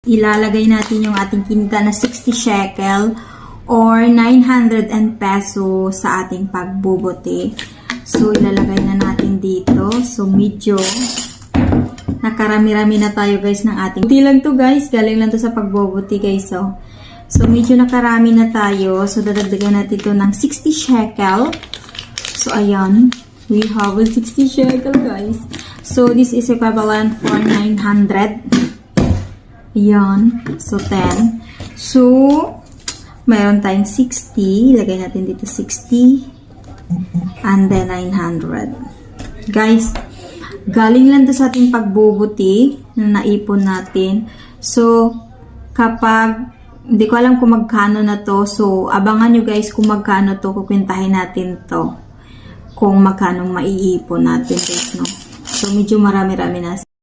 Ilalagay natin yung ating kinita na 60 shekel or 900 peso sa ating pagbubuti. So, ilalagay na natin dito. So, medyo nakarami-rami na tayo guys ng ating buti lang to guys. Galing lang to sa pagbubuti guys. So medyo nakarami na tayo. So, dadagdagan natin ito ng 60 shekel. So, ayan. We have a 60 shekel guys. So, this is equivalent for 900. Ayan. So, 10. So, mayroon tayong 60. Ilagay natin dito 60. And then 900. Guys, galing lang to sa ating pagbubuti na naipon natin. So, kapag hindi ko alam kung magkano na to. So, abangan nyo guys kung magkano to. Kukwentahin natin to. Kung magkano maiipon natin guys, no? So, medyo marami-rami na.